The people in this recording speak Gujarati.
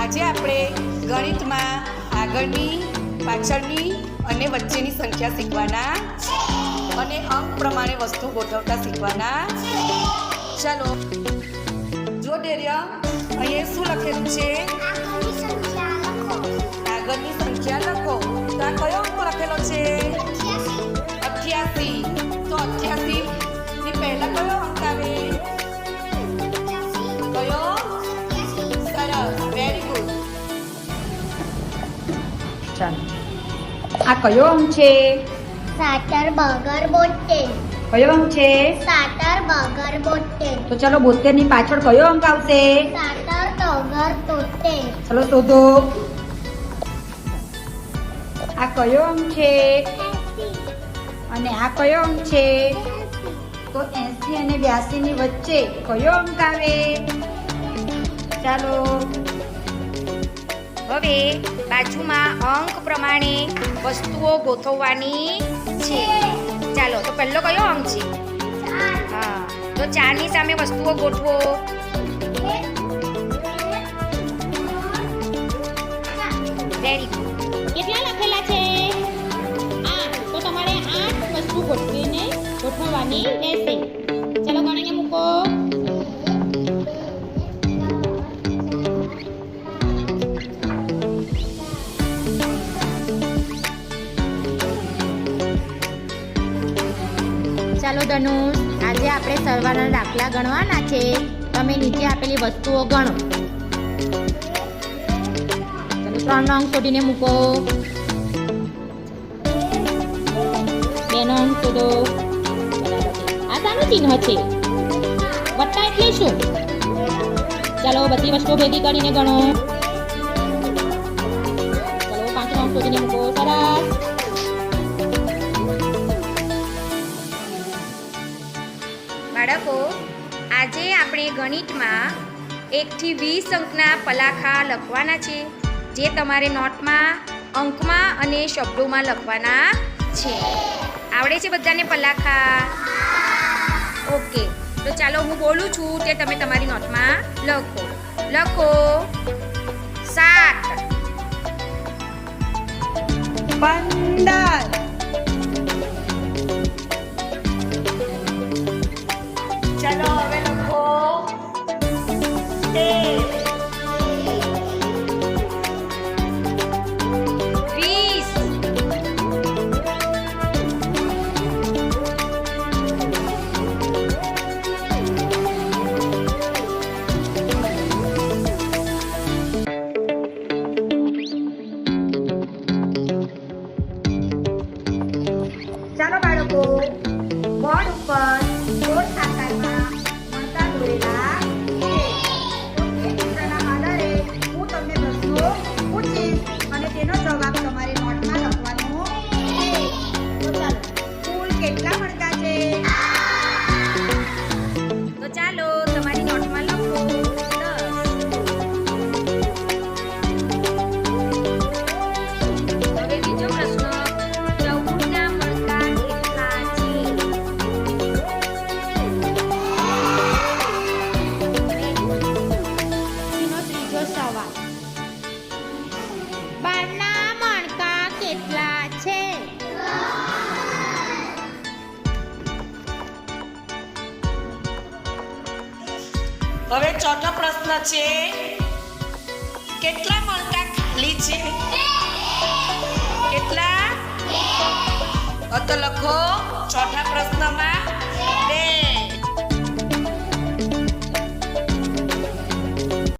આજે આપણે ગણિતમાં આગળની, પાછળની અને વચ્ચેની સંખ્યા શીખવાના અને અંક પ્રમાણે વસ્તુ ગોઠવતા શીખવાના. ચાલો જો ડેરિયા, અહીંયા શું લખેલું છે? આગળની સંખ્યા લખો. તો આ કયો અંક લખેલો છે? 88. તો 88 ની પહેલા કયો અંક આવે? કયો? સરસ, વેરી ગુડ. ચાલો, આ કયો અંક છે? 70 કયો અંક છે? 72 તો ચાલો 72 ની પાછળ કયો અંક આવશે? 73 ચાલો શોધો. આ કયો અંક છે? અને આ કયો અંક છે? તો 80 અને 82 ની વચ્ચે કયો અંક આવે? ચાલો હવે બાજુમાં અંક પ્રમાણે વસ્તુઓ ગોઠવવાની છે. ચાલો, તો પહેલો કયો અંક છે? હા, તો 4 ની સામે વસ્તુઓ ગોઠવો. Very good. કેટલા લખેલા છે? 8. તો તમારે 8 વસ્તુ ગોઠવવાની રહેશે. ચલો ગણીને મૂકો. ચાલો ધનુષ, આજે આપણે સરવાળાના દાખલા ગણવાના છે. તમે નીચે આપેલી વસ્તુઓ ગણો. ચલો 3 નો અંક શોધીને મૂકો. 2 નો અંક શોધો. આ શાનું ચિહ્ન છે? વત્તા એટલે શું? ચાલો બધી વસ્તુઓ ભેગી કરીને ગણો. ચલો 5 નો અંક શોધીને મૂકો. સરસ. બાળકો, આજે આપણે ગણિતમાં 1 થી 20 અંકના પલાખા લખવાના છે, જે તમારે નોટમાં, અંકમાં અને શબ્દોમાં લખવાના છે. આવડે છે બધાને પલાખા? ઓકે, તો ચાલો હું બોલું છું તે તમે તમારી નોટમાં લખો. 7 15 ચાલો હવે લખો 13 ચાલો બાળકો, બોર્ડ ઉપર ગોળ આકારમાં મણકા દોરેલા છે. તો એ ચિત્રના આધારે હું તમને પ્રશ્નો પૂછીશ અને તેનો જવાબ તમારે નોટમાં લખવાનો છે. તો ચાલો, કુલ કેટલા મણકા છે? તો ચાલો તમારી નોટમાં લખો 10. હવે બીજો પ્રશ્ન, 14 ના મણકા કેટલા છે? એનો ત્રીજો સવાલ. 12 ના મણકા કેટલા છે? હવે ચોથો પ્રશ્ન છે, કેટલા મણકા ખાલી છે? કેટલા? તો લખો ચોથા પ્રશ્નમાં 2.